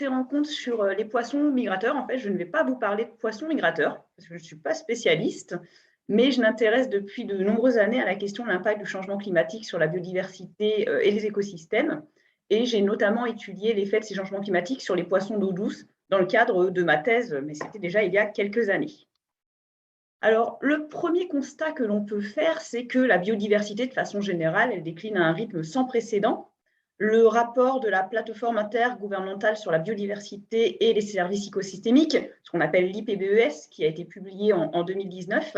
ces rencontres sur les poissons migrateurs. En fait, je ne vais pas vous parler de poissons migrateurs, parce que je ne suis pas spécialiste, mais je m'intéresse depuis de nombreuses années à la question de l'impact du changement climatique sur la biodiversité et les écosystèmes. Et j'ai notamment étudié l'effet de ces changements climatiques sur les poissons d'eau douce dans le cadre de ma thèse, mais c'était déjà il y a quelques années. Alors, le premier constat que l'on peut faire, c'est que la biodiversité, de façon générale, elle décline à un rythme sans précédent. Le rapport de la plateforme intergouvernementale sur la biodiversité et les services écosystémiques, ce qu'on appelle l'IPBES, qui a été publié en 2019,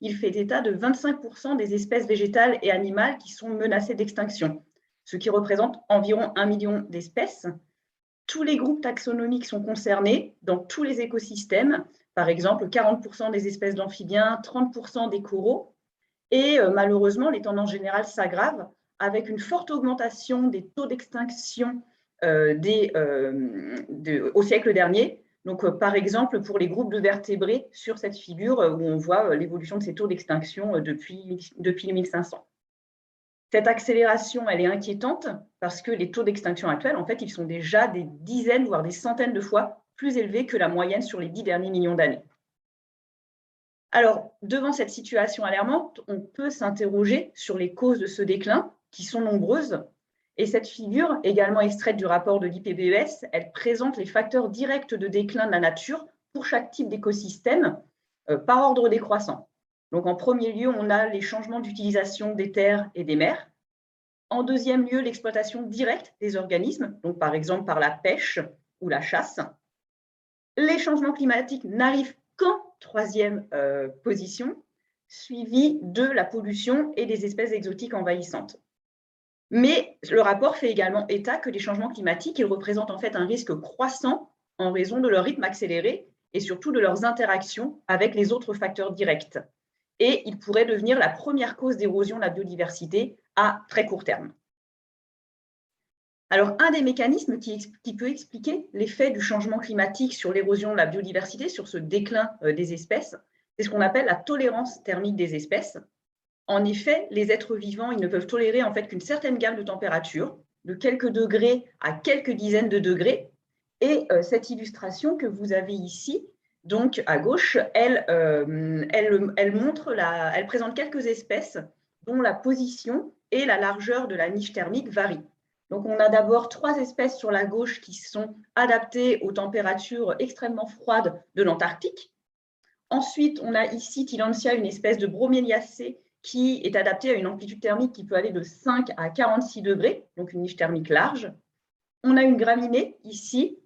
il fait état de 25% des espèces végétales et animales qui sont menacées d'extinction, ce qui représente environ 1 million d'espèces. Tous les groupes taxonomiques sont concernés dans tous les écosystèmes, par exemple 40% des espèces d'amphibiens, 30% des coraux, et malheureusement, les tendances générales s'aggravent avec une forte augmentation des taux d'extinction au siècle dernier. Donc, par exemple, pour les groupes de vertébrés sur cette figure où on voit l'évolution de ces taux d'extinction depuis 1500. Cette accélération, elle est inquiétante parce que les taux d'extinction actuels, en fait, ils sont déjà des dizaines, voire des centaines de fois plus élevés que la moyenne sur les 10 derniers millions d'années. Alors, devant cette situation alarmante, on peut s'interroger sur les causes de ce déclin, qui sont nombreuses. Et cette figure, également extraite du rapport de l'IPBES, elle présente les facteurs directs de déclin de la nature pour chaque type d'écosystème par ordre décroissant. Donc, en premier lieu, on a les changements d'utilisation des terres et des mers. En deuxième lieu, l'exploitation directe des organismes, donc par exemple par la pêche ou la chasse. Les changements climatiques n'arrivent qu'en troisième position, suivi de la pollution et des espèces exotiques envahissantes. Mais le rapport fait également état que les changements climatiques, ils représentent en fait un risque croissant en raison de leur rythme accéléré et surtout de leurs interactions avec les autres facteurs directs. Et ils pourraient devenir la première cause d'érosion de la biodiversité à très court terme. Alors, un des mécanismes qui peut expliquer l'effet du changement climatique sur l'érosion de la biodiversité, sur ce déclin des espèces, c'est ce qu'on appelle la tolérance thermique des espèces. En effet, les êtres vivants, ils ne peuvent tolérer en fait qu'une certaine gamme de température, de quelques degrés à quelques dizaines de degrés. Et cette illustration que vous avez ici, donc à gauche, elle présente quelques espèces dont la position et la largeur de la niche thermique varient. Donc, on a d'abord 3 espèces sur la gauche qui sont adaptées aux températures extrêmement froides de l'Antarctique. Ensuite, on a ici Tillandsia, une espèce de broméliacée qui est adaptée à une amplitude thermique qui peut aller de 5 à 46 degrés, donc une niche thermique large. On a une graminée ici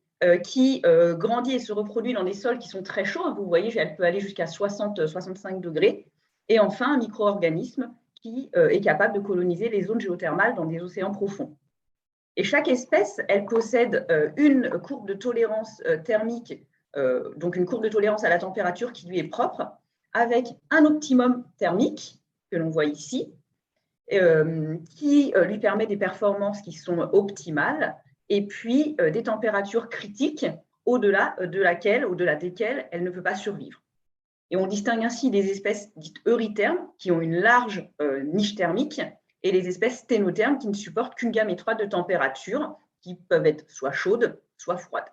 qui grandit et se reproduit dans des sols qui sont très chauds. Vous voyez, elle peut aller jusqu'à 60-65 degrés. Et enfin, un micro-organisme qui est capable de coloniser les zones géothermales dans des océans profonds. Et chaque espèce, elle possède une courbe de tolérance thermique, donc une courbe de tolérance à la température qui lui est propre, avec un optimum thermique, que l'on voit ici, qui lui permet des performances qui sont optimales, et puis des températures critiques au-delà desquelles elle ne peut pas survivre. Et on distingue ainsi des espèces dites eurythermes, qui ont une large niche thermique, et les espèces sténothermes qui ne supportent qu'une gamme étroite de températures, qui peuvent être soit chaudes, soit froides.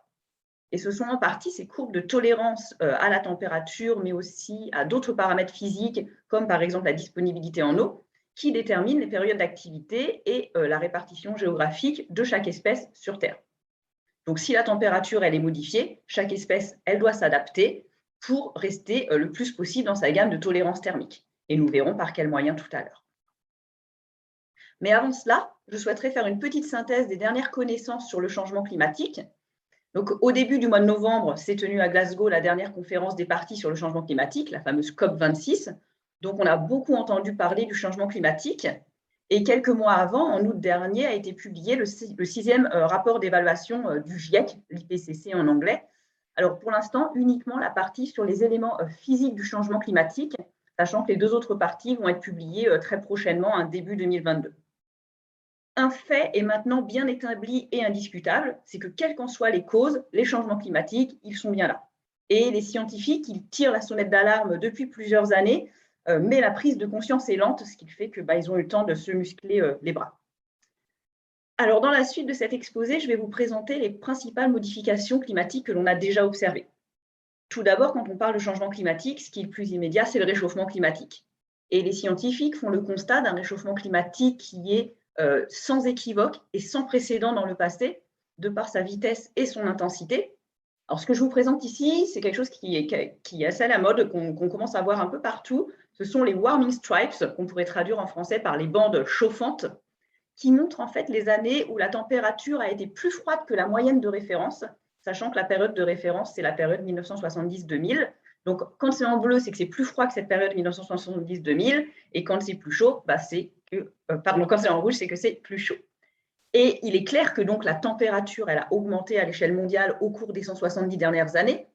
Et ce sont en partie ces courbes de tolérance à la température, mais aussi à d'autres paramètres physiques, comme par exemple la disponibilité en eau, qui déterminent les périodes d'activité et la répartition géographique de chaque espèce sur Terre. Donc, si la température elle est modifiée, chaque espèce elle doit s'adapter pour rester le plus possible dans sa gamme de tolérance thermique. Et nous verrons par quels moyens tout à l'heure. Mais avant cela, je souhaiterais faire une petite synthèse des dernières connaissances sur le changement climatique. Donc, au début du mois de novembre, s'est tenue à Glasgow la dernière conférence des parties sur le changement climatique, la fameuse COP26. Donc, on a beaucoup entendu parler du changement climatique. Et quelques mois avant, en août dernier, a été publié le 6e rapport d'évaluation du GIEC, l'IPCC en anglais. Alors, pour l'instant, uniquement la partie sur les éléments physiques du changement climatique, sachant que les 2 autres parties vont être publiées très prochainement, début 2022. Un fait est maintenant bien établi et indiscutable, c'est que quelles qu'en soient les causes, les changements climatiques, ils sont bien là. Et les scientifiques, ils tirent la sonnette d'alarme depuis plusieurs années, mais la prise de conscience est lente, ce qui fait qu'ils ont eu le temps de se muscler les bras. Alors, dans la suite de cet exposé, je vais vous présenter les principales modifications climatiques que l'on a déjà observées. Tout d'abord, quand on parle de changement climatique, ce qui est le plus immédiat, c'est le réchauffement climatique. Et les scientifiques font le constat d'un réchauffement climatique qui est sans équivoque et sans précédent dans le passé, de par sa vitesse et son intensité. Alors, ce que je vous présente ici, c'est quelque chose qui est assez à la mode, qu'on commence à voir un peu partout. Ce sont les warming stripes, qu'on pourrait traduire en français par les bandes chauffantes, qui montrent en fait les années où la température a été plus froide que la moyenne de référence, sachant que la période de référence, c'est la période 1970-2000. Donc, quand c'est en bleu, c'est que c'est plus froid que cette période 1970-2000, et quand c'est plus chaud, bah, quand c'est en rouge, c'est que c'est plus chaud. Et il est clair que donc la température, elle a augmenté à l'échelle mondiale au cours des 170 dernières années.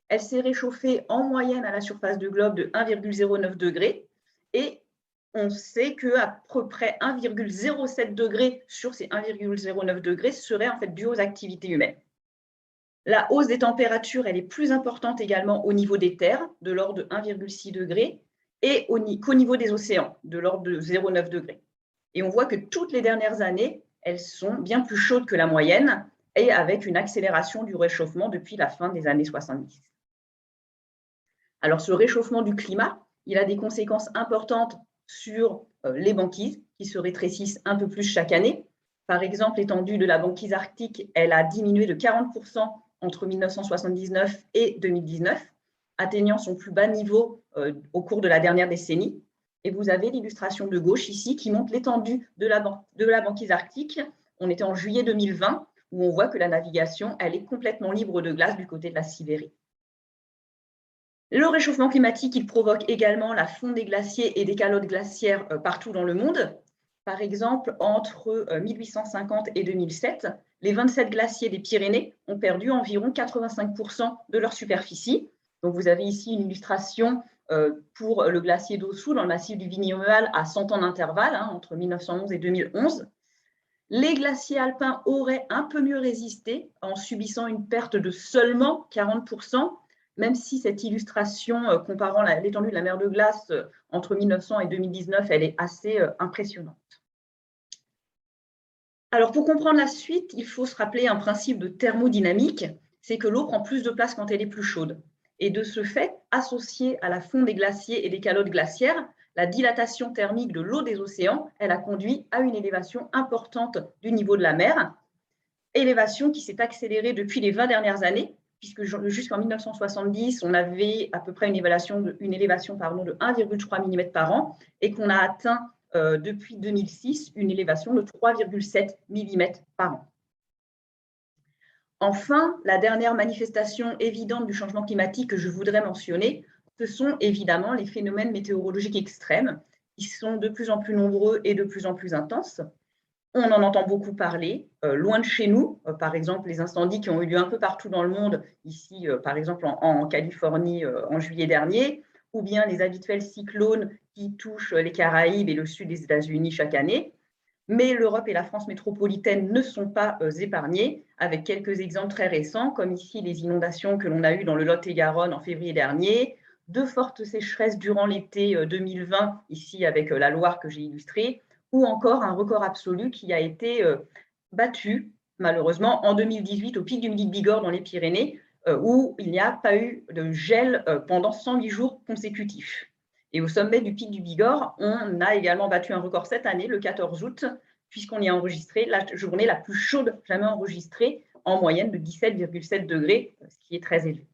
Elle s'est réchauffée en moyenne à la surface du globe de 1,09 degrés, et on sait qu'à peu près 1,07 degrés sur ces 1,09 degrés serait en fait dû aux activités humaines. La hausse des températures, elle est plus importante également au niveau des terres, de l'ordre de 1,6 degrés, et qu'au niveau des océans, de l'ordre de 0,9 degrés. Et on voit que toutes les dernières années, elles sont bien plus chaudes que la moyenne, et avec une accélération du réchauffement depuis la fin des années 70. Alors, ce réchauffement du climat, il a des conséquences importantes sur les banquises qui se rétrécissent un peu plus chaque année. Par exemple, l'étendue de la banquise arctique, elle a diminué de 40% entre 1979 et 2019, atteignant son plus bas niveau au cours de la dernière décennie. Et vous avez l'illustration de gauche ici qui montre l'étendue de la banquise arctique. On était en juillet 2020, où on voit que la navigation, elle est complètement libre de glace du côté de la Sibérie. Le réchauffement climatique, il provoque également la fonte des glaciers et des calottes glaciaires partout dans le monde. Par exemple, entre 1850 et 2007, les 27 glaciers des Pyrénées ont perdu environ 85% de leur superficie. Donc, vous avez ici une illustration pour le glacier d'Ossou dans le massif du Vignoble à 100 ans d'intervalle, entre 1911 et 2011. Les glaciers alpins auraient un peu mieux résisté en subissant une perte de seulement 40%, même si cette illustration comparant l'étendue de la mer de glace entre 1900 et 2019, elle est assez impressionnante. Alors, pour comprendre la suite, il faut se rappeler un principe de thermodynamique, c'est que l'eau prend plus de place quand elle est plus chaude. Et de ce fait, associé à la fonte des glaciers et des calottes glaciaires, la dilatation thermique de l'eau des océans, elle a conduit à une élévation importante du niveau de la mer, élévation qui s'est accélérée depuis les 20 dernières années, puisque jusqu'en 1970, on avait à peu près une élévation de 1,3 mm par an, et qu'on a atteint depuis 2006 une élévation de 3,7 mm par an. Enfin, la dernière manifestation évidente du changement climatique que je voudrais mentionner, ce sont évidemment les phénomènes météorologiques extrêmes, qui sont de plus en plus nombreux et de plus en plus intenses. On en entend beaucoup parler, loin de chez nous, par exemple les incendies qui ont eu lieu un peu partout dans le monde, ici par exemple en Californie en juillet dernier, ou bien les habituels cyclones qui touchent les Caraïbes et le sud des États-Unis chaque année. Mais l'Europe et la France métropolitaine ne sont pas épargnées, avec quelques exemples très récents, comme ici les inondations que l'on a eues dans le Lot-et-Garonne en février dernier, de fortes sécheresses durant l'été 2020, ici avec la Loire que j'ai illustrée, ou encore un record absolu qui a été battu, malheureusement, en 2018 au pic du Midi de Bigorre dans les Pyrénées, où il n'y a pas eu de gel pendant 108 jours consécutifs. Et au sommet du pic du Bigorre, on a également battu un record cette année, le 14 août, puisqu'on y a enregistré la journée la plus chaude jamais enregistrée, en moyenne de 17,7 degrés, ce qui est très élevé.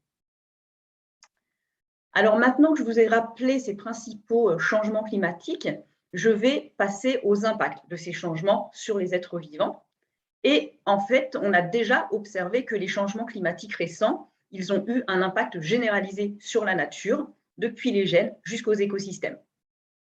Alors maintenant que je vous ai rappelé ces principaux changements climatiques, je vais passer aux impacts de ces changements sur les êtres vivants. Et en fait, on a déjà observé que les changements climatiques récents, ils ont eu un impact généralisé sur la nature, depuis les gènes jusqu'aux écosystèmes.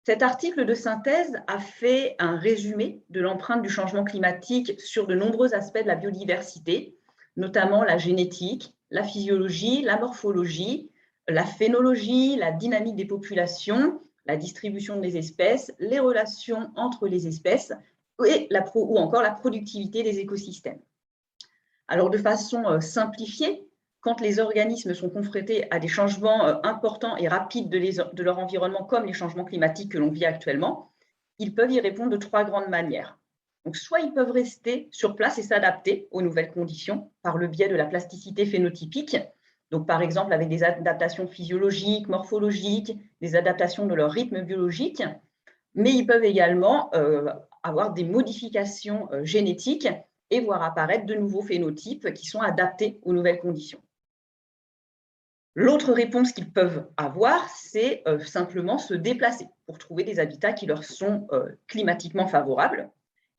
Cet article de synthèse a fait un résumé de l'empreinte du changement climatique sur de nombreux aspects de la biodiversité, notamment la génétique, la physiologie, la morphologie, la phénologie, la dynamique des populations, la distribution des espèces, les relations entre les espèces ou encore la productivité des écosystèmes. Alors, de façon simplifiée, quand les organismes sont confrontés à des changements importants et rapides de leur environnement, comme les changements climatiques que l'on vit actuellement, ils peuvent y répondre de trois grandes manières. Donc, soit ils peuvent rester sur place et s'adapter aux nouvelles conditions par le biais de la plasticité phénotypique, donc par exemple avec des adaptations physiologiques, morphologiques, des adaptations de leur rythme biologique, mais ils peuvent également avoir des modifications génétiques et voir apparaître de nouveaux phénotypes qui sont adaptés aux nouvelles conditions. L'autre réponse qu'ils peuvent avoir, c'est simplement se déplacer pour trouver des habitats qui leur sont climatiquement favorables.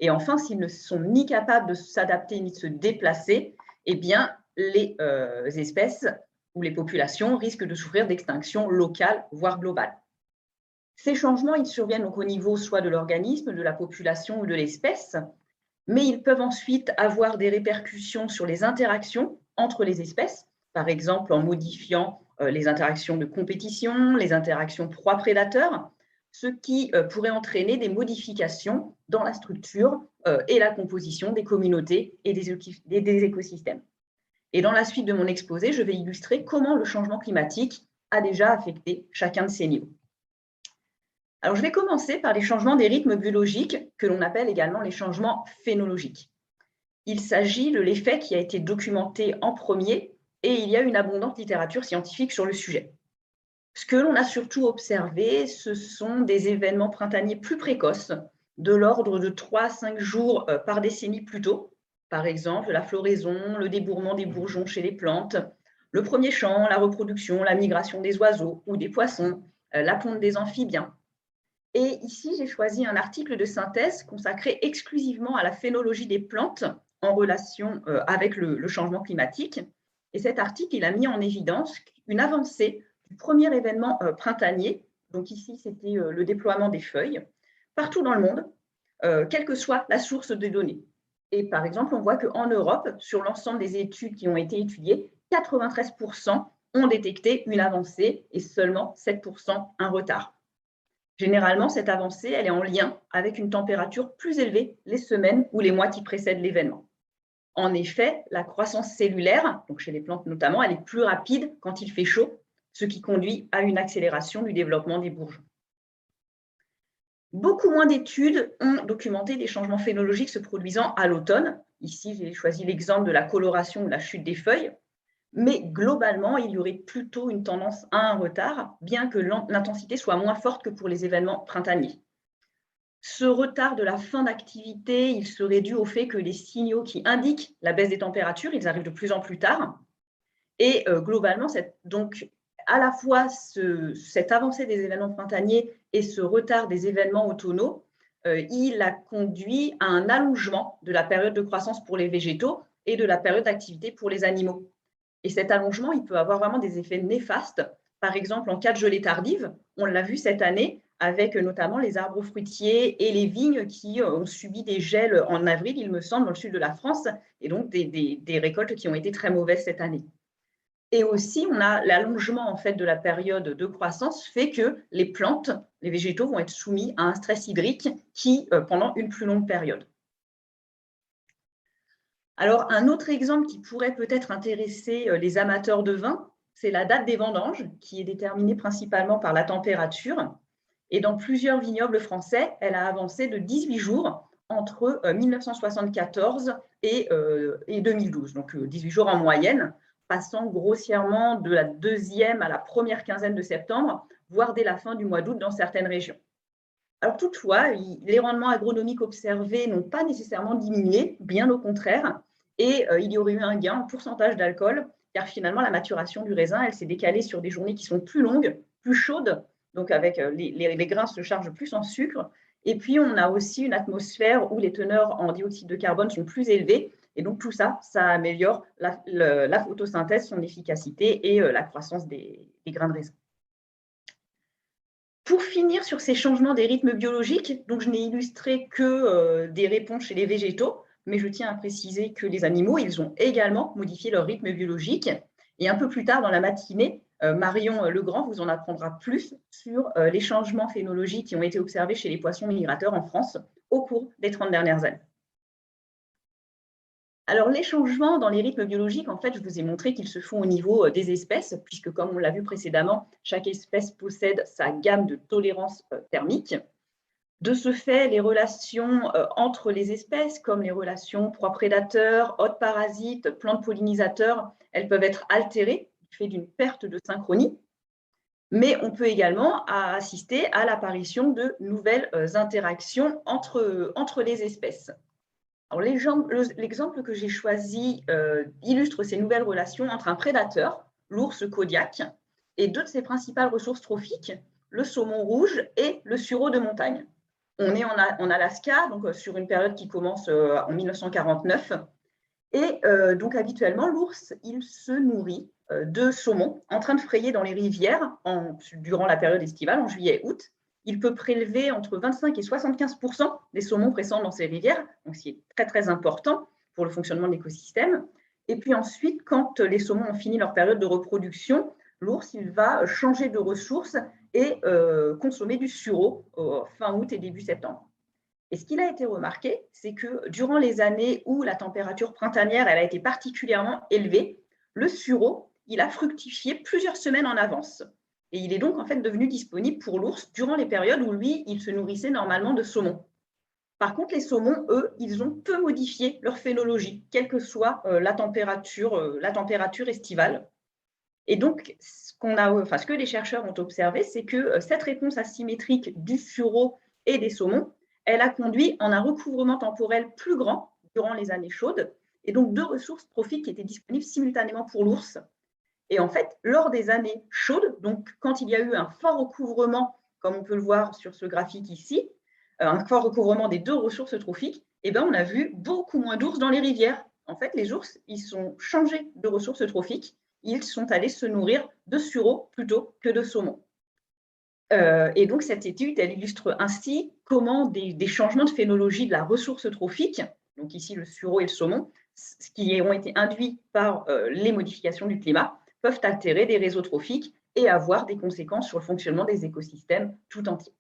Et enfin, s'ils ne sont ni capables de s'adapter ni de se déplacer, eh bien, les espèces ou les populations risquent de souffrir d'extinction locale, voire globale. Ces changements, ils surviennent donc au niveau soit de l'organisme, de la population ou de l'espèce, mais ils peuvent ensuite avoir des répercussions sur les interactions entre les espèces, par exemple en modifiant les interactions de compétition, les interactions proie-prédateur, ce qui pourrait entraîner des modifications dans la structure et la composition des communautés et des écosystèmes. Et dans la suite de mon exposé, je vais illustrer comment le changement climatique a déjà affecté chacun de ces niveaux. Alors, je vais commencer par les changements des rythmes biologiques, que l'on appelle également les changements phénologiques. Il s'agit de l'effet qui a été documenté en premier et il y a une abondante littérature scientifique sur le sujet. Ce que l'on a surtout observé, ce sont des événements printaniers plus précoces, de l'ordre de 3 à 5 jours par décennie plus tôt. Par exemple, la floraison, le débourrement des bourgeons chez les plantes, le premier chant, la reproduction, la migration des oiseaux ou des poissons, la ponte des amphibiens. Et ici, j'ai choisi un article de synthèse consacré exclusivement à la phénologie des plantes en relation avec le changement climatique. Et cet article, il a mis en évidence une avancée du premier événement printanier. Donc ici, c'était le déploiement des feuilles partout dans le monde, quelle que soit la source de données. Et par exemple, on voit qu'en Europe, sur l'ensemble des études qui ont été étudiées, 93% ont détecté une avancée et seulement 7% un retard. Généralement, cette avancée, elle est en lien avec une température plus élevée les semaines ou les mois qui précèdent l'événement. En effet, la croissance cellulaire, donc chez les plantes notamment, elle est plus rapide quand il fait chaud, ce qui conduit à une accélération du développement des bourgeons. Beaucoup moins d'études ont documenté des changements phénologiques se produisant à l'automne. Ici, j'ai choisi l'exemple de la coloration ou la chute des feuilles. Mais globalement, il y aurait plutôt une tendance à un retard, bien que l'intensité soit moins forte que pour les événements printaniers. Ce retard de la fin d'activité, il serait dû au fait que les signaux qui indiquent la baisse des températures, ils arrivent de plus en plus tard. Et globalement, donc, à la fois cette avancée des événements printaniers et ce retard des événements automnaux, il a conduit à un allongement de la période de croissance pour les végétaux et de la période d'activité pour les animaux. Et cet allongement, il peut avoir vraiment des effets néfastes. Par exemple, en cas de gelée tardive, on l'a vu cette année avec notamment les arbres fruitiers et les vignes qui ont subi des gels en avril, il me semble, dans le sud de la France, et donc des récoltes qui ont été très mauvaises cette année. Et aussi, on a l'allongement en fait de la période de croissance fait que les plantes, les végétaux vont être soumis à un stress hydrique pendant une plus longue période. Alors, un autre exemple qui pourrait peut-être intéresser les amateurs de vin, c'est la date des vendanges, qui est déterminée principalement par la température. Et dans plusieurs vignobles français, elle a avancé de 18 jours entre 1974 et 2012, donc 18 jours en moyenne, passant grossièrement de la deuxième à la première quinzaine de septembre, voire dès la fin du mois d'août dans certaines régions. Alors toutefois, les rendements agronomiques observés n'ont pas nécessairement diminué, bien au contraire, et il y aurait eu un gain en pourcentage d'alcool, car finalement la maturation du raisin, elle s'est décalée sur des journées qui sont plus longues, plus chaudes, donc avec les grains se chargent plus en sucre, et puis on a aussi une atmosphère où les teneurs en dioxyde de carbone sont plus élevées, et donc tout ça, ça améliore la photosynthèse, son efficacité et la croissance des grains de raisin. Pour finir sur ces changements des rythmes biologiques, donc je n'ai illustré que des réponses chez les végétaux, mais je tiens à préciser que les animaux, ils ont également modifié leur rythme biologique. Et un peu plus tard dans la matinée, Marion Legrand vous en apprendra plus sur les changements phénologiques qui ont été observés chez les poissons migrateurs en France au cours des 30 dernières années. Alors, les changements dans les rythmes biologiques, en fait, je vous ai montré qu'ils se font au niveau des espèces, puisque comme on l'a vu précédemment, chaque espèce possède sa gamme de tolérance thermique. De ce fait, les relations entre les espèces, comme les relations proie-prédateur, hôte-parasite, plante-pollinisateur, elles peuvent être altérées du fait d'une perte de synchronie, mais on peut également assister à l'apparition de nouvelles interactions entre les espèces. Alors, l'exemple que j'ai choisi illustre ces nouvelles relations entre un prédateur, l'ours Kodiak, et deux de ses principales ressources trophiques, le saumon rouge et le sureau de montagne. On est en Alaska, donc sur une période qui commence en 1949. Et donc habituellement, l'ours, il se nourrit de saumon en train de frayer dans les rivières durant la période estivale, en juillet-août. Il peut prélever entre 25 et 75% des saumons présents dans ces rivières, donc c'est très très important pour le fonctionnement de l'écosystème. Et puis ensuite, quand les saumons ont fini leur période de reproduction, l'ours, il va changer de ressources et consommer du sureau fin août et début septembre. Et ce qu'il a été remarqué, c'est que durant les années où la température printanière elle a été particulièrement élevée, le sureau, il a fructifié plusieurs semaines en avance. Et il est donc en fait devenu disponible pour l'ours durant les périodes où lui, il se nourrissait normalement de saumon. Par contre, les saumons, eux, ils ont peu modifié leur phénologie, quelle que soit la température estivale. Et donc, ce que les chercheurs ont observé, c'est que cette réponse asymétrique du sureau et des saumons, elle a conduit en un recouvrement temporel plus grand durant les années chaudes, et donc deux ressources trophiques qui étaient disponibles simultanément pour l'ours. Et en fait, lors des années chaudes, donc quand il y a eu un fort recouvrement, comme on peut le voir sur ce graphique ici, un fort recouvrement des deux ressources trophiques, eh bien, on a vu beaucoup moins d'ours dans les rivières. En fait, les ours, ils sont changés de ressources trophiques, ils sont allés se nourrir de sureau plutôt que de saumon. Et donc, cette étude, elle illustre ainsi comment des changements de phénologie de la ressource trophique, donc ici le sureau et le saumon, qui ont été induits par les modifications du climat, peuvent altérer des réseaux trophiques et avoir des conséquences sur le fonctionnement des écosystèmes tout entiers.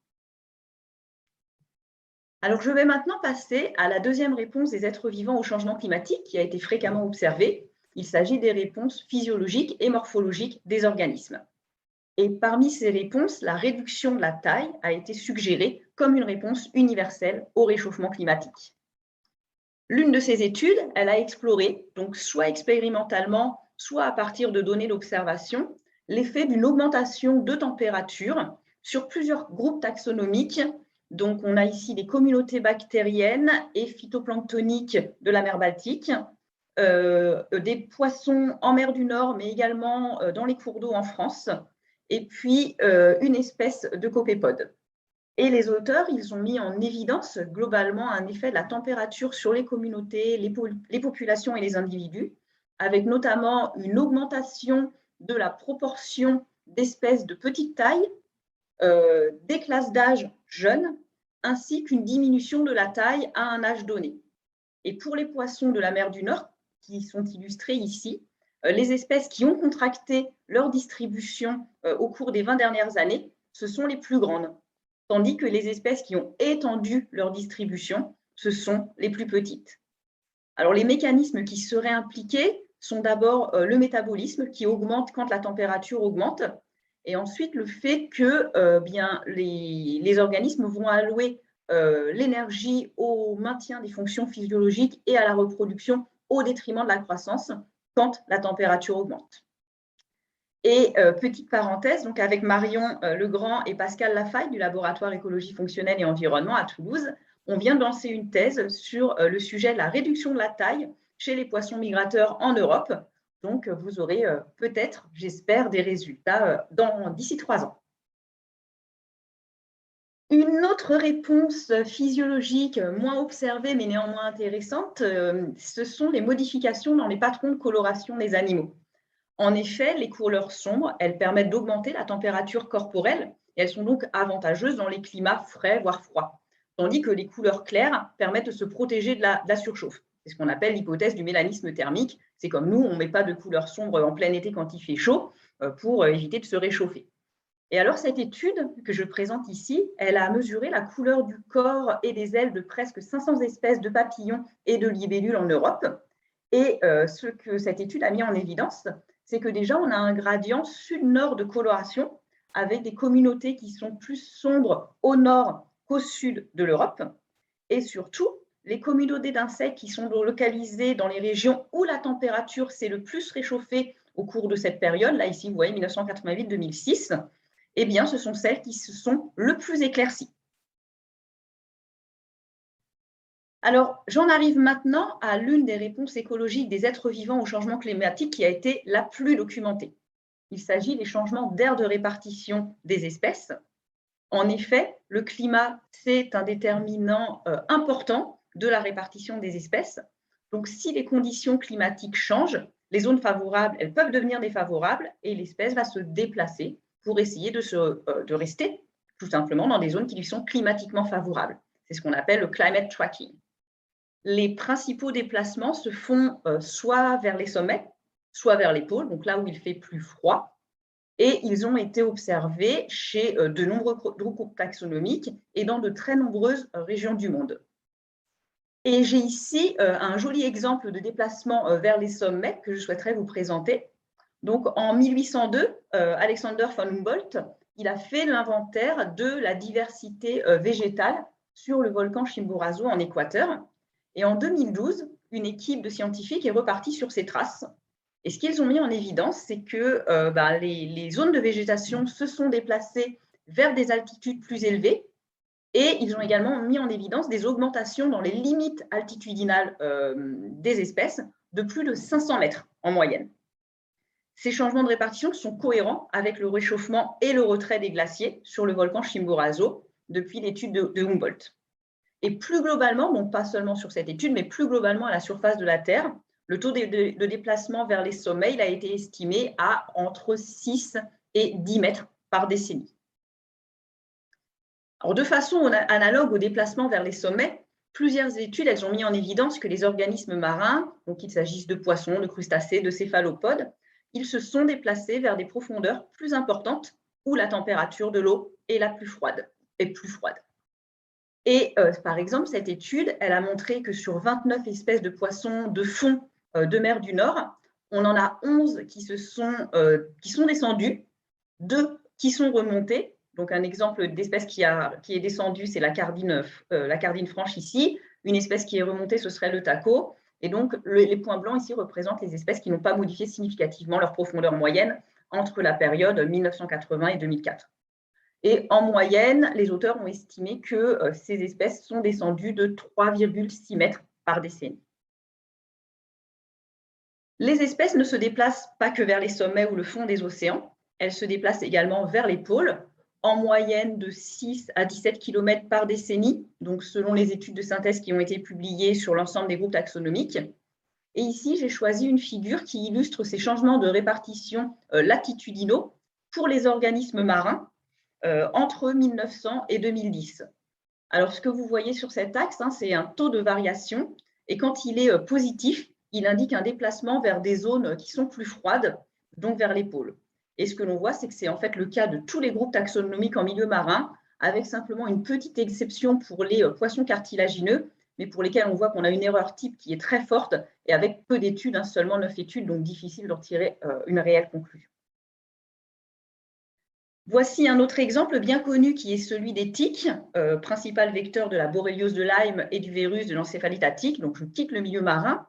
Alors, je vais maintenant passer à la deuxième réponse des êtres vivants au changement climatique qui a été fréquemment observée. Il s'agit des réponses physiologiques et morphologiques des organismes. Et parmi ces réponses, la réduction de la taille a été suggérée comme une réponse universelle au réchauffement climatique. L'une de ces études, elle a exploré, donc soit expérimentalement, soit à partir de données d'observation, l'effet d'une augmentation de température sur plusieurs groupes taxonomiques. Donc, on a ici des communautés bactériennes et phytoplanctoniques de la mer Baltique, des poissons en mer du Nord, mais également dans les cours d'eau en France, et puis une espèce de copépode. Et les auteurs, ils ont mis en évidence globalement un effet de la température sur les communautés, les populations et les individus, avec notamment une augmentation de la proportion d'espèces de petite taille, des classes d'âge jeunes, ainsi qu'une diminution de la taille à un âge donné. Et pour les poissons de la mer du Nord, qui sont illustrés ici, les espèces qui ont contracté leur distribution au cours des 20 dernières années, ce sont les plus grandes, tandis que les espèces qui ont étendu leur distribution, ce sont les plus petites. Alors, les mécanismes qui seraient impliqués sont d'abord le métabolisme qui augmente quand la température augmente, et ensuite le fait que les organismes vont allouer l'énergie au maintien des fonctions physiologiques et à la reproduction au détriment de la croissance quand la température augmente. Et petite parenthèse, donc avec Marion Legrand et Pascal Lafaille du laboratoire écologie fonctionnelle et environnement à Toulouse, on vient de lancer une thèse sur le sujet de la réduction de la taille chez les poissons migrateurs en Europe. Donc, vous aurez peut-être, j'espère, des résultats d'ici 3 ans. Une autre réponse physiologique moins observée mais néanmoins intéressante, ce sont les modifications dans les patrons de coloration des animaux. En effet, les couleurs sombres, elles permettent d'augmenter la température corporelle et elles sont donc avantageuses dans les climats frais, voire froids. Tandis que les couleurs claires permettent de se protéger de la surchauffe. C'est ce qu'on appelle l'hypothèse du mélanisme thermique. C'est comme nous, on ne met pas de couleur sombre en plein été quand il fait chaud pour éviter de se réchauffer. Et alors, cette étude que je présente ici, elle a mesuré la couleur du corps et des ailes de presque 500 espèces de papillons et de libellules en Europe. Et ce que cette étude a mis en évidence, c'est que déjà, on a un gradient sud-nord de coloration avec des communautés qui sont plus sombres au nord qu'au sud de l'Europe. Et surtout, les communautés d'insectes qui sont localisées dans les régions où la température s'est le plus réchauffée au cours de cette période, là ici vous voyez 1988-2006, eh bien ce sont celles qui se sont le plus éclaircies. Alors, j'en arrive maintenant à l'une des réponses écologiques des êtres vivants au changement climatique qui a été la plus documentée. Il s'agit des changements d'aire de répartition des espèces. En effet, le climat, c'est un déterminant important de la répartition des espèces. Donc, si les conditions climatiques changent, les zones favorables, elles peuvent devenir défavorables et l'espèce va se déplacer pour essayer de rester tout simplement dans des zones qui lui sont climatiquement favorables. C'est ce qu'on appelle le climate tracking. Les principaux déplacements se font soit vers les sommets, soit vers les pôles, donc là où il fait plus froid. Et ils ont été observés chez de nombreux groupes taxonomiques et dans de très nombreuses régions du monde. Et j'ai ici un joli exemple de déplacement vers les sommets que je souhaiterais vous présenter. Donc, en 1802, Alexander von Humboldt, il a fait l'inventaire de la diversité végétale sur le volcan Chimborazo en Équateur. Et en 2012, une équipe de scientifiques est repartie sur ces traces. Et ce qu'ils ont mis en évidence, c'est que les zones de végétation se sont déplacées vers des altitudes plus élevées. Et ils ont également mis en évidence des augmentations dans les limites altitudinales des espèces de plus de 500 mètres en moyenne. Ces changements de répartition sont cohérents avec le réchauffement et le retrait des glaciers sur le volcan Chimborazo depuis l'étude de Humboldt. Et plus globalement, donc pas seulement sur cette étude, mais plus globalement à la surface de la Terre, le taux de déplacement vers les sommets il a été estimé à entre 6 et 10 mètres par décennie. Alors, de façon analogue au déplacement vers les sommets, plusieurs études elles ont mis en évidence que les organismes marins, donc qu'il s'agisse de poissons, de crustacés, de céphalopodes, ils se sont déplacés vers des profondeurs plus importantes où la température de l'eau est plus froide. Et par exemple, cette étude, elle a montré que sur 29 espèces de poissons de fond de mer du Nord, on en a 11 qui sont descendus, 2 qui sont remontés. Donc, un exemple d'espèce qui est descendue, c'est la cardine franche ici. Une espèce qui est remontée, ce serait le taco. Et donc, les points blancs ici représentent les espèces qui n'ont pas modifié significativement leur profondeur moyenne entre la période 1980 et 2004. Et en moyenne, les auteurs ont estimé que ces espèces sont descendues de 3,6 mètres par décennie. Les espèces ne se déplacent pas que vers les sommets ou le fond des océans, elles se déplacent également vers les pôles, en moyenne de 6 à 17 km par décennie, donc selon les études de synthèse qui ont été publiées sur l'ensemble des groupes taxonomiques. Et ici, j'ai choisi une figure qui illustre ces changements de répartition latitudinaux pour les organismes marins entre 1900 et 2010. Alors, ce que vous voyez sur cet axe, c'est un taux de variation, et quand il est positif, il indique un déplacement vers des zones qui sont plus froides, donc vers les pôles. Et ce que l'on voit, c'est que c'est en fait le cas de tous les groupes taxonomiques en milieu marin, avec simplement une petite exception pour les poissons cartilagineux, mais pour lesquels on voit qu'on a une erreur type qui est très forte, et avec peu d'études, seulement 9 études, donc difficile d'en tirer une réelle conclusion. Voici un autre exemple bien connu qui est celui des tiques, principal vecteur de la borréliose de Lyme et du virus de l'encéphalite à tiques. Donc, je quitte le milieu marin.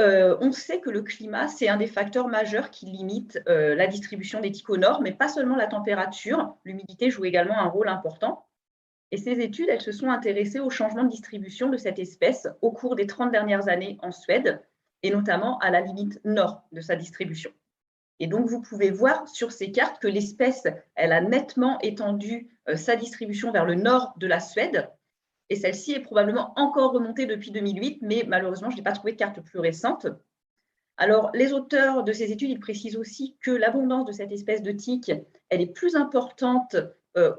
On sait que le climat, c'est un des facteurs majeurs qui limite la distribution des tiques au nord, mais pas seulement la température. L'humidité joue également un rôle important. Et ces études, elles se sont intéressées au changement de distribution de cette espèce au cours des 30 dernières années en Suède, et notamment à la limite nord de sa distribution. Et donc, vous pouvez voir sur ces cartes que l'espèce, elle a nettement étendu sa distribution vers le nord de la Suède. Et celle-ci est probablement encore remontée depuis 2008, mais malheureusement, je n'ai pas trouvé de carte plus récente. Alors, les auteurs de ces études, ils précisent aussi que l'abondance de cette espèce de tique, elle est plus importante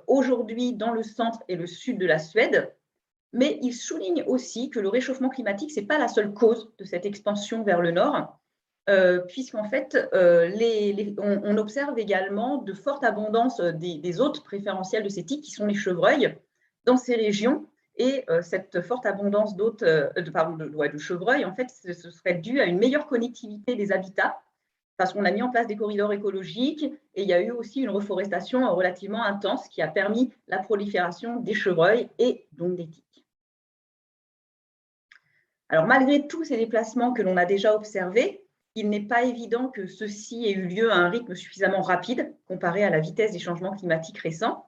aujourd'hui dans le centre et le sud de la Suède. Mais ils soulignent aussi que le réchauffement climatique, ce n'est pas la seule cause de cette expansion vers le nord. Puisqu'en fait, on observe également de fortes abondances des hôtes préférentiels de ces tiques, qui sont les chevreuils, dans ces régions. Et cette forte abondance de chevreuils, en fait, ce serait dû à une meilleure connectivité des habitats parce qu'on a mis en place des corridors écologiques et il y a eu aussi une reforestation relativement intense qui a permis la prolifération des chevreuils et donc des tiques. Alors, malgré tous ces déplacements que l'on a déjà observés, il n'est pas évident que ceux-ci aient eu lieu à un rythme suffisamment rapide comparé à la vitesse des changements climatiques récents.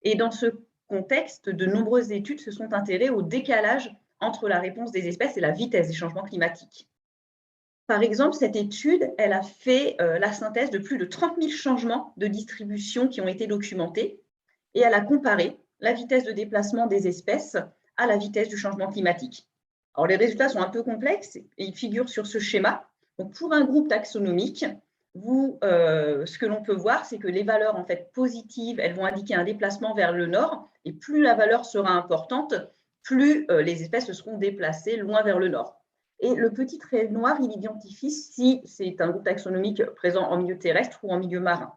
Et dans ce contexte, de nombreuses études se sont intéressées au décalage entre la réponse des espèces et la vitesse des changements climatiques. Par exemple, cette étude, elle a fait la synthèse de plus de 30 000 changements de distribution qui ont été documentés et elle a comparé la vitesse de déplacement des espèces à la vitesse du changement climatique. Alors, les résultats sont un peu complexes et ils figurent sur ce schéma. Donc, pour un groupe taxonomique, ce que l'on peut voir, c'est que les valeurs en fait, positives, elles vont indiquer un déplacement vers le nord, et plus la valeur sera importante, plus les espèces se seront déplacées loin vers le nord. Et le petit trait noir, il identifie si c'est un groupe taxonomique présent en milieu terrestre ou en milieu marin.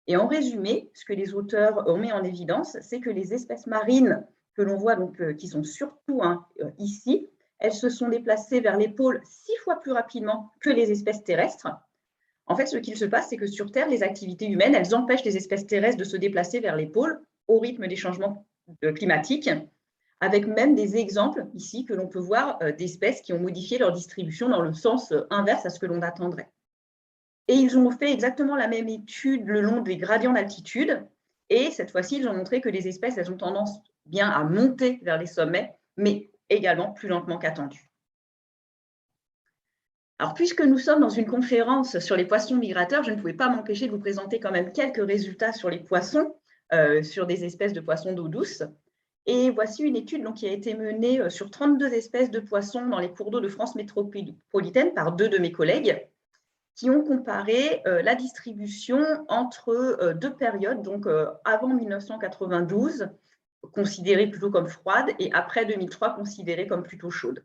Et en résumé, ce que les auteurs ont mis en évidence, c'est que les espèces marines que l'on voit, donc, qui sont surtout ici, elles se sont déplacées vers les pôles 6 fois plus rapidement que les espèces terrestres. En fait, ce qu'il se passe, c'est que sur Terre, les activités humaines, elles empêchent les espèces terrestres de se déplacer vers les pôles au rythme des changements climatiques, avec même des exemples ici que l'on peut voir d'espèces qui ont modifié leur distribution dans le sens inverse à ce que l'on attendrait. Et ils ont fait exactement la même étude le long des gradients d'altitude, et cette fois-ci, ils ont montré que les espèces, elles ont tendance bien à monter vers les sommets, mais également plus lentement qu'attendu. Alors, puisque nous sommes dans une conférence sur les poissons migrateurs, je ne pouvais pas m'empêcher de vous présenter quand même quelques résultats sur les poissons, sur des espèces de poissons d'eau douce. Et voici une étude donc, qui a été menée sur 32 espèces de poissons dans les cours d'eau de France métropolitaine par 2 de mes collègues, qui ont comparé la distribution entre 2 périodes, donc avant 1992, considérée plutôt comme froide, et après 2003, considérée comme plutôt chaude.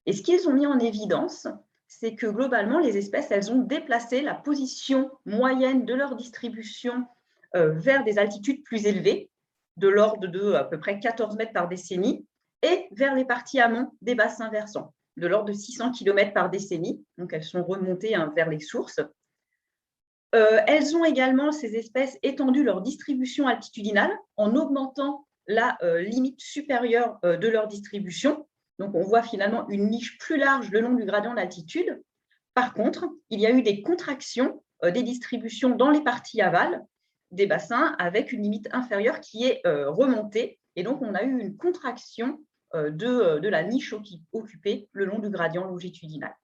Et ce qu'ils ont mis en évidence, c'est que globalement, les espèces, elles ont déplacé la position moyenne de leur distribution vers des altitudes plus élevées, de l'ordre de à peu près 14 mètres par décennie, et vers les parties amont des bassins versants, de l'ordre de 600 km par décennie. Donc, elles sont remontées vers les sources. Elles ont également, ces espèces, étendu leur distribution altitudinale en augmentant la limite supérieure de leur distribution. Donc, on voit finalement une niche plus large le long du gradient d'altitude. Par contre, il y a eu des contractions des distributions dans les parties aval des bassins avec une limite inférieure qui est remontée. Et donc, on a eu une contraction de la niche occupée le long du gradient longitudinal.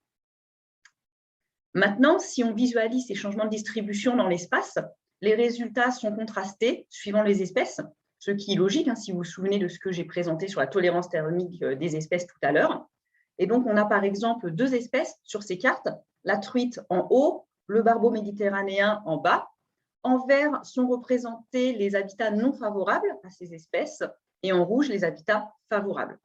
Maintenant, si on visualise ces changements de distribution dans l'espace, les résultats sont contrastés suivant les espèces, ce qui est logique, si vous vous souvenez de ce que j'ai présenté sur la tolérance thermique des espèces tout à l'heure. Et donc, on a par exemple 2 espèces sur ces cartes, la truite en haut, le barbeau méditerranéen en bas. En vert sont représentés les habitats non favorables à ces espèces et en rouge, les habitats favorables.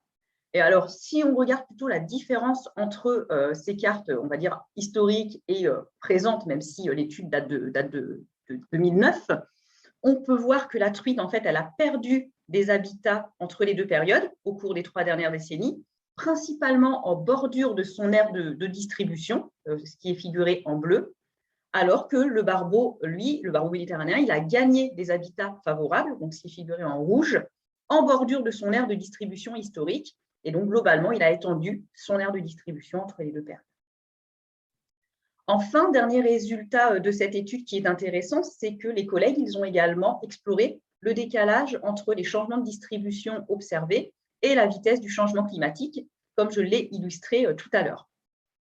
Et alors, si on regarde plutôt la différence entre ces cartes, on va dire, historiques et présentes, même si l'étude date de 2009, on peut voir que la truite, en fait, elle a perdu des habitats entre les 2 périodes au cours des 3 dernières décennies, principalement en bordure de son aire de distribution, ce qui est figuré en bleu, alors que le barbeau, lui, le barbeau méditerranéen, il a gagné des habitats favorables, donc ce qui est figuré en rouge, en bordure de son aire de distribution historique. Et donc, globalement, il a étendu son aire de distribution entre les 2 périodes. Enfin, dernier résultat de cette étude qui est intéressant, c'est que les collègues, ils ont également exploré le décalage entre les changements de distribution observés et la vitesse du changement climatique, comme je l'ai illustré tout à l'heure.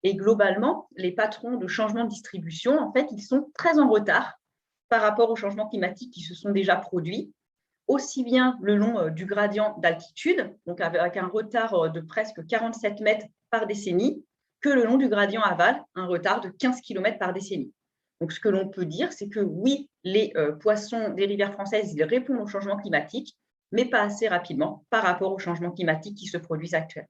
Et globalement, les patrons de changement de distribution, en fait, ils sont très en retard par rapport aux changements climatiques qui se sont déjà produits, aussi bien le long du gradient d'altitude, donc avec un retard de presque 47 mètres par décennie, que le long du gradient aval, un retard de 15 km par décennie. Donc, ce que l'on peut dire, c'est que oui, les poissons des rivières françaises, ils répondent au changement climatique, mais pas assez rapidement par rapport aux changements climatiques qui se produisent actuellement.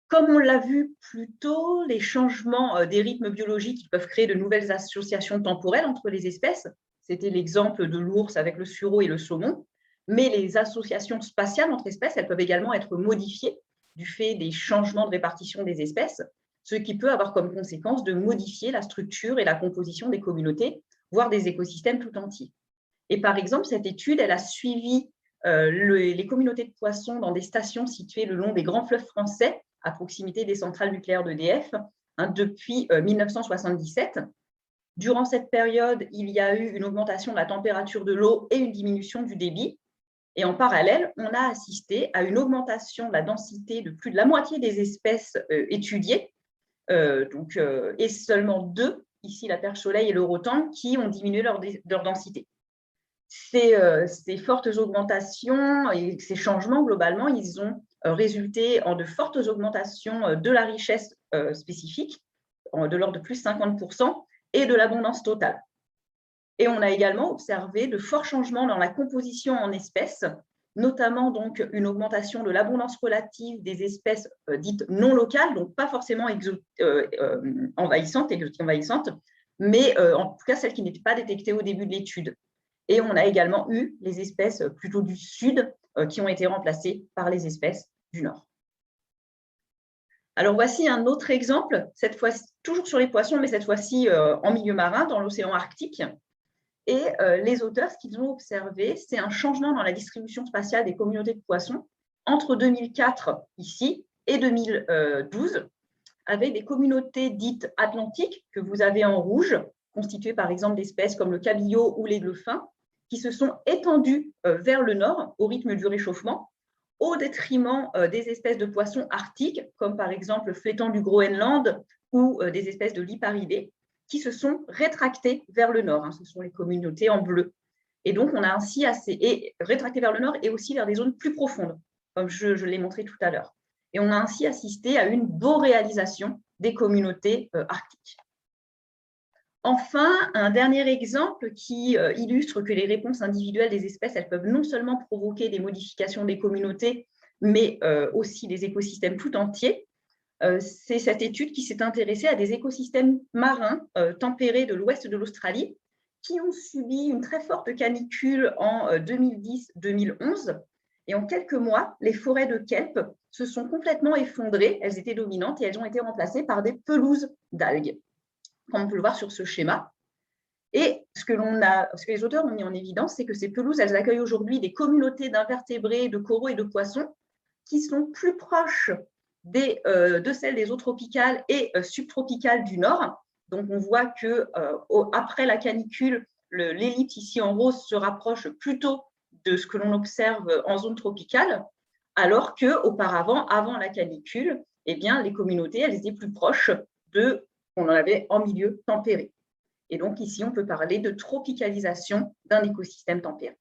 Comme on l'a vu plus tôt, les changements des rythmes biologiques peuvent créer de nouvelles associations temporelles entre les espèces. C'était l'exemple de l'ours avec le sureau et le saumon. Mais les associations spatiales entre espèces, elles peuvent également être modifiées du fait des changements de répartition des espèces, ce qui peut avoir comme conséquence de modifier la structure et la composition des communautés, voire des écosystèmes tout entiers. Et par exemple, cette étude, elle a suivi les communautés de poissons dans des stations situées le long des grands fleuves français, à proximité des centrales nucléaires d'EDF, depuis 1977. Durant cette période, il y a eu une augmentation de la température de l'eau et une diminution du débit. Et en parallèle, on a assisté à une augmentation de la densité de plus de la moitié des espèces étudiées, et seulement 2, ici la perche soleil et le rotan, qui ont diminué leur densité. Ces fortes augmentations et ces changements, globalement, ils ont résulté en de fortes augmentations de la richesse spécifique, de l'ordre de plus de 50%, et de l'abondance totale. Et on a également observé de forts changements dans la composition en espèces, notamment donc une augmentation de l'abondance relative des espèces dites non locales, donc pas forcément envahissantes, mais en tout cas celles qui n'étaient pas détectées au début de l'étude. Et on a également eu les espèces plutôt du sud qui ont été remplacées par les espèces du nord. Alors voici un autre exemple, cette fois toujours sur les poissons, mais cette fois-ci en milieu marin, dans l'océan Arctique. Et les auteurs, ce qu'ils ont observé, c'est un changement dans la distribution spatiale des communautés de poissons entre 2004 ici et 2012, avec des communautés dites atlantiques que vous avez en rouge, constituées par exemple d'espèces comme le cabillaud ou l'aigle fin, qui se sont étendues vers le nord au rythme du réchauffement, au détriment des espèces de poissons arctiques, comme par exemple le flétan du Groenland ou des espèces de liparidés, qui se sont rétractées vers le nord. Ce sont les communautés en bleu. Et donc, on a ainsi rétracté vers le nord et aussi vers des zones plus profondes, comme je l'ai montré tout à l'heure. Et on a ainsi assisté à une boréalisation des communautés arctiques. Enfin, un dernier exemple qui illustre que les réponses individuelles des espèces, elles peuvent non seulement provoquer des modifications des communautés, mais aussi des écosystèmes tout entiers. C'est cette étude qui s'est intéressée à des écosystèmes marins tempérés de l'ouest de l'Australie qui ont subi une très forte canicule en 2010-2011. Et en quelques mois, les forêts de kelp se sont complètement effondrées. Elles étaient dominantes et elles ont été remplacées par des pelouses d'algues, comme on peut le voir sur ce schéma. Et ce que les auteurs ont mis en évidence, c'est que ces pelouses, elles accueillent aujourd'hui des communautés d'invertébrés, de coraux et de poissons qui sont plus proches de celles des eaux tropicales et subtropicales du nord. Donc, on voit qu'après la canicule, l'ellipse ici en rose se rapproche plutôt de ce que l'on observe en zone tropicale, alors qu'auparavant, avant la canicule, eh bien, les communautés, elles étaient plus proches de qu'on en avait en milieu tempéré. Et donc, ici, on peut parler de tropicalisation d'un écosystème tempéré.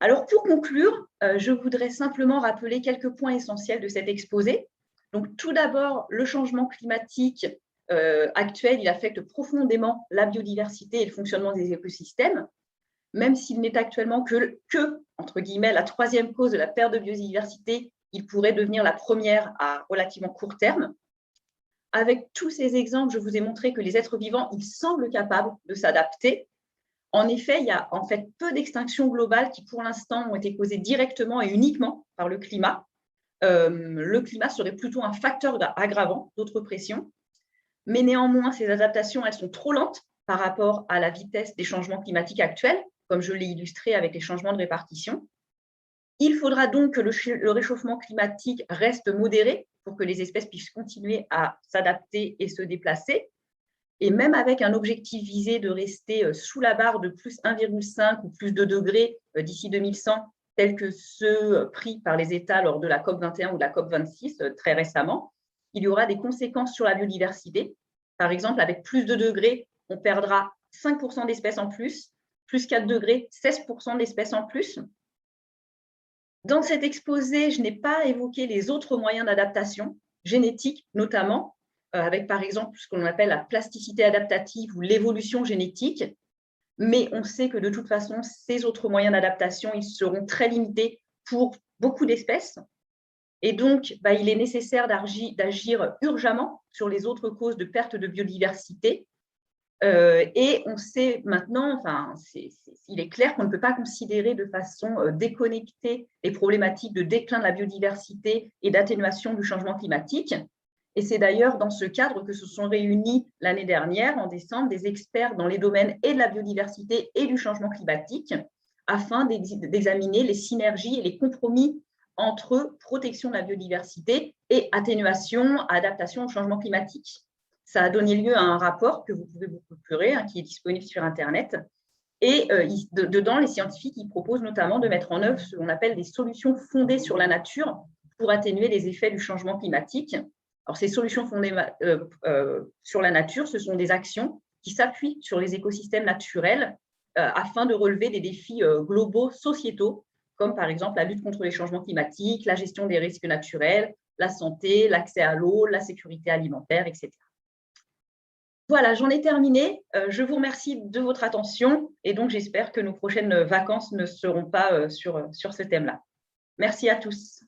Alors, pour conclure, je voudrais simplement rappeler quelques points essentiels de cet exposé. Donc, tout d'abord, le changement climatique actuel, il affecte profondément la biodiversité et le fonctionnement des écosystèmes, même s'il n'est actuellement que, entre guillemets, la troisième cause de la perte de biodiversité, il pourrait devenir la première à relativement court terme. Avec tous ces exemples, je vous ai montré que les êtres vivants, ils semblent capables de s'adapter. En effet, il y a en fait peu d'extinctions globales qui, pour l'instant, ont été causées directement et uniquement par le climat. Le climat serait plutôt un facteur aggravant d'autres pressions. Mais néanmoins, ces adaptations, elles sont trop lentes par rapport à la vitesse des changements climatiques actuels, comme je l'ai illustré avec les changements de répartition. Il faudra donc que le réchauffement climatique reste modéré pour que les espèces puissent continuer à s'adapter et se déplacer. Et même avec un objectif visé de rester sous la barre de plus 1,5 ou plus 2 degrés d'ici 2100, tels que ceux pris par les États lors de la COP21 ou de la COP26 très récemment, il y aura des conséquences sur la biodiversité. Par exemple, avec plus de degrés, on perdra 5% d'espèces en plus 4 degrés, 16% d'espèces en plus. Dans cet exposé, je n'ai pas évoqué les autres moyens d'adaptation, génétique notamment, avec par exemple ce qu'on appelle la plasticité adaptative ou l'évolution génétique. Mais on sait que de toute façon, ces autres moyens d'adaptation, ils seront très limités pour beaucoup d'espèces. Et donc, il est nécessaire d'agir urgemment sur les autres causes de perte de biodiversité. Et on sait maintenant, il est clair qu'on ne peut pas considérer de façon déconnectée les problématiques de déclin de la biodiversité et d'atténuation du changement climatique. Et c'est d'ailleurs dans ce cadre que se sont réunis l'année dernière, en décembre, des experts dans les domaines et de la biodiversité et du changement climatique, afin d'examiner les synergies et les compromis entre protection de la biodiversité et atténuation, adaptation au changement climatique. Ça a donné lieu à un rapport que vous pouvez vous procurer, qui est disponible sur Internet. Et dedans, les scientifiques proposent notamment de mettre en œuvre ce qu'on appelle des solutions fondées sur la nature pour atténuer les effets du changement climatique. Alors, ces solutions fondées sur la nature, ce sont des actions qui s'appuient sur les écosystèmes naturels afin de relever des défis globaux sociétaux, comme par exemple la lutte contre les changements climatiques, la gestion des risques naturels, la santé, l'accès à l'eau, la sécurité alimentaire, etc. Voilà, j'en ai terminé. Je vous remercie de votre attention et donc j'espère que nos prochaines vacances ne seront pas sur ce thème-là. Merci à tous.